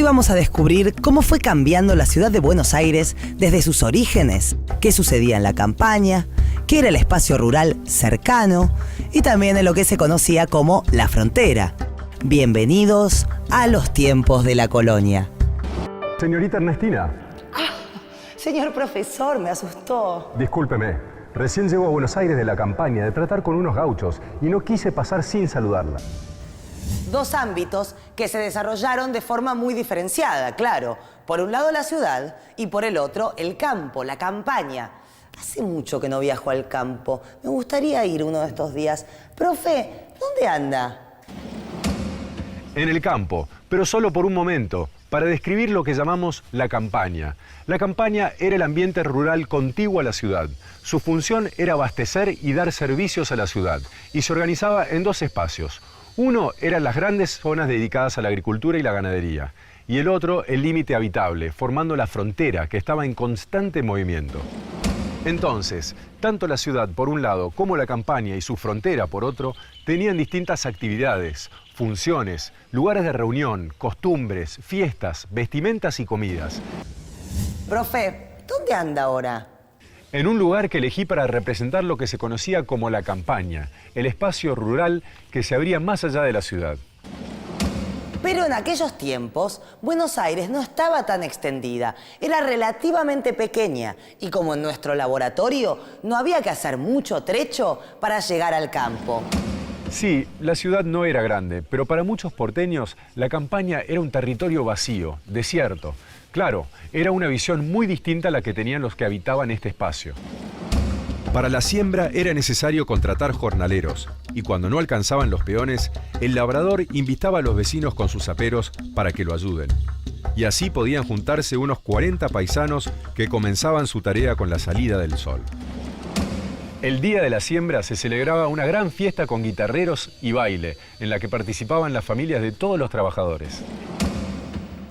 Hoy vamos a descubrir cómo fue cambiando la ciudad de Buenos Aires desde sus orígenes, qué sucedía en la campaña, qué era el espacio rural cercano y también en lo que se conocía como la frontera. Bienvenidos a los tiempos de la colonia. Señorita Ernestina. Señor profesor, me asustó. Discúlpeme, recién llego a Buenos Aires de la campaña de tratar con unos gauchos y no quise pasar sin saludarla. Dos ámbitos que se desarrollaron de forma muy diferenciada, claro. Por un lado la ciudad y por el otro el campo, la campaña. Hace mucho que no viajo al campo. Me gustaría ir uno de estos días. Profe, ¿dónde anda? En el campo, pero solo por un momento, para describir lo que llamamos la campaña. La campaña era el ambiente rural contiguo a la ciudad. Su función era abastecer y dar servicios a la ciudad, y se organizaba en dos espacios. Uno eran las grandes zonas dedicadas a la agricultura y la ganadería, y el otro el límite habitable, formando la frontera que estaba en constante movimiento. Entonces, tanto la ciudad por un lado como la campaña y su frontera por otro tenían distintas actividades, funciones, lugares de reunión, costumbres, fiestas, vestimentas y comidas. Profe, ¿dónde anda ahora? En un lugar que elegí para representar lo que se conocía como la campaña, el espacio rural que se abría más allá de la ciudad. Pero en aquellos tiempos, Buenos Aires no estaba tan extendida, era relativamente pequeña y como en nuestro laboratorio, no había que hacer mucho trecho para llegar al campo. Sí, la ciudad no era grande, pero para muchos porteños la campaña era un territorio vacío, desierto. Claro, era una visión muy distinta a la que tenían los que habitaban este espacio. Para la siembra era necesario contratar jornaleros, y cuando no alcanzaban los peones, el labrador invitaba a los vecinos con sus aperos para que lo ayuden. Y así podían juntarse unos 40 paisanos que comenzaban su tarea con la salida del sol. El día de la siembra se celebraba una gran fiesta con guitarreros y baile, en la que participaban las familias de todos los trabajadores.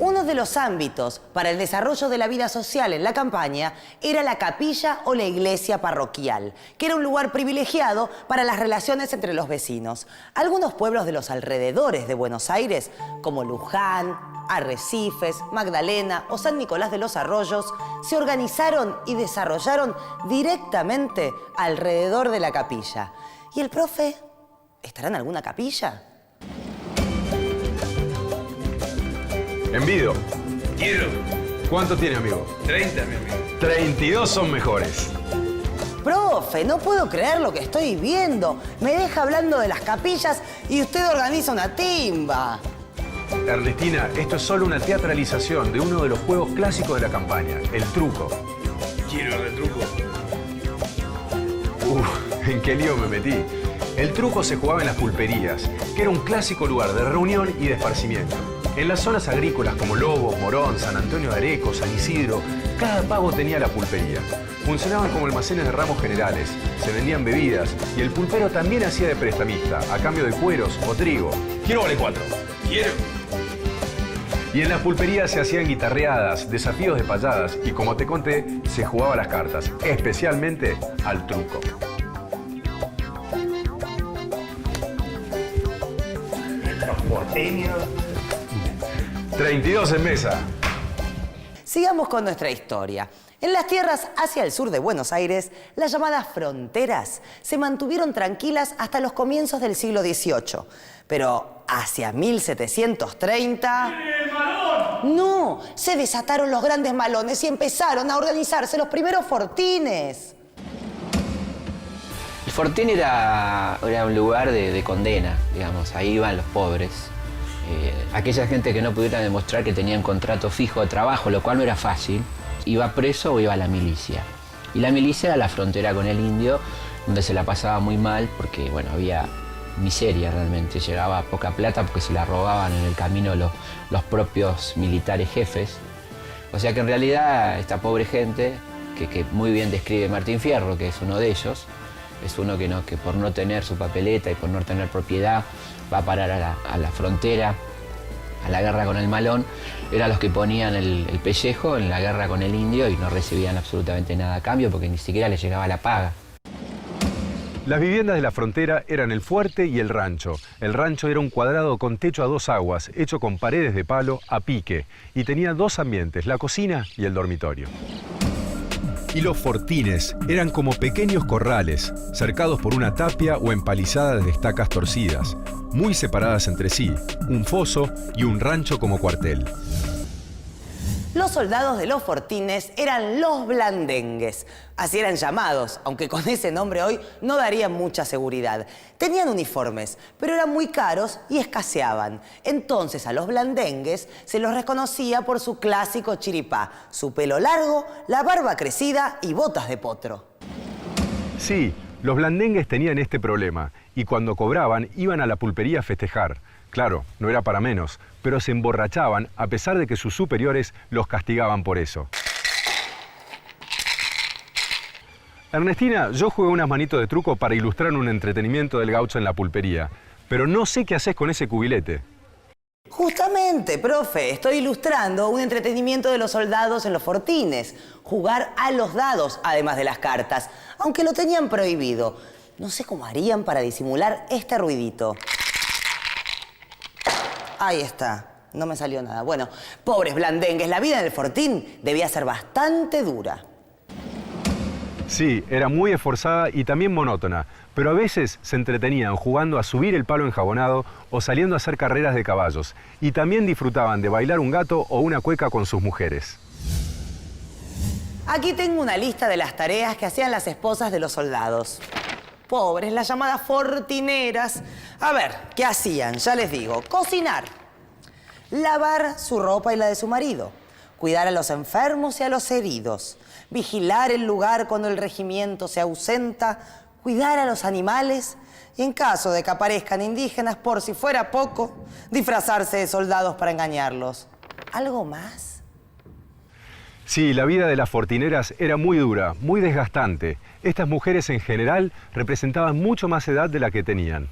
Uno de los ámbitos para el desarrollo de la vida social en la campaña era la capilla o la iglesia parroquial, que era un lugar privilegiado para las relaciones entre los vecinos. Algunos pueblos de los alrededores de Buenos Aires, como Luján, Arrecifes, Magdalena o San Nicolás de los Arroyos, se organizaron y desarrollaron directamente alrededor de la capilla. ¿Y el profe estará en alguna capilla? Envido. Quiero. ¿Cuánto tiene, amigo? 30, mi amigo. 32 son mejores. Profe, no puedo creer lo que estoy viendo. Me deja hablando de las capillas y usted organiza una timba. Ernestina, esto es solo una teatralización de uno de los juegos clásicos de la campaña, el truco. Quiero el truco. ¿En qué lío me metí? El truco se jugaba en las pulperías, que era un clásico lugar de reunión y de esparcimiento. En las zonas agrícolas como Lobos, Morón, San Antonio de Areco, San Isidro, cada pago tenía la pulpería. Funcionaban como almacenes de ramos generales, se vendían bebidas y el pulpero también hacía de prestamista, a cambio de cueros o trigo. Quiero vale 4. Quiero. Y en las pulperías se hacían guitarreadas, desafíos de payadas y, como te conté, se jugaba a las cartas, especialmente al truco. Los porteños. 32 en mesa. Sigamos con nuestra historia. En las tierras hacia el sur de Buenos Aires, las llamadas fronteras se mantuvieron tranquilas hasta los comienzos del siglo XVIII. Pero hacia 1730... ¡El malón! No, se desataron los grandes malones y empezaron a organizarse los primeros fortines. El fortín era un lugar de condena, digamos, ahí iban los pobres. Aquella gente que no pudiera demostrar que tenían contrato fijo de trabajo, lo cual no era fácil, iba preso o iba a la milicia. Y la milicia era la frontera con el indio, donde se la pasaba muy mal porque, bueno, había miseria realmente, llegaba poca plata porque se la robaban en el camino los propios militares jefes. O sea que en realidad esta pobre gente, que muy bien describe Martín Fierro, que es uno de ellos, es uno que por no tener su papeleta y por no tener propiedad va a parar a la frontera, a la guerra con el malón, eran los que ponían el pellejo en la guerra con el indio y no recibían absolutamente nada a cambio porque ni siquiera les llegaba la paga. Las viviendas de la frontera eran el fuerte y el rancho. El rancho era un cuadrado con techo a 2 aguas, hecho con paredes de palo a pique, y tenía 2 ambientes, la cocina y el dormitorio. Y los fortines eran como pequeños corrales, cercados por una tapia o empalizadas de estacas torcidas, muy separadas entre sí, un foso y un rancho como cuartel. Los soldados de los fortines eran los blandengues. Así eran llamados, aunque con ese nombre hoy no darían mucha seguridad. Tenían uniformes, pero eran muy caros y escaseaban. Entonces a los blandengues se los reconocía por su clásico chiripá, su pelo largo, la barba crecida y botas de potro. Sí, los blandengues tenían este problema, y cuando cobraban iban a la pulpería a festejar. Claro, no era para menos, pero se emborrachaban a pesar de que sus superiores los castigaban por eso. Ernestina, yo jugué unas manitos de truco para ilustrar un entretenimiento del gaucho en la pulpería, pero no sé qué haces con ese cubilete. Justamente, profe, estoy ilustrando un entretenimiento de los soldados en los fortines. Jugar a los dados, además de las cartas, aunque lo tenían prohibido. No sé cómo harían para disimular este ruidito. Ahí está, no me salió nada. Bueno, pobres blandengues, la vida en el fortín debía ser bastante dura. Sí, era muy esforzada y también monótona, pero a veces se entretenían jugando a subir el palo enjabonado o saliendo a hacer carreras de caballos. Y también disfrutaban de bailar un gato o una cueca con sus mujeres. Aquí tengo una lista de las tareas que hacían las esposas de los soldados. Pobres, las llamadas fortineras. A ver, ¿qué hacían? Ya les digo. Cocinar. Lavar su ropa y la de su marido. Cuidar a los enfermos y a los heridos. Vigilar el lugar cuando el regimiento se ausenta. Cuidar a los animales. Y en caso de que aparezcan indígenas, por si fuera poco, disfrazarse de soldados para engañarlos. ¿Algo más? Sí, la vida de las fortineras era muy dura, muy desgastante. Estas mujeres en general representaban mucho más edad de la que tenían.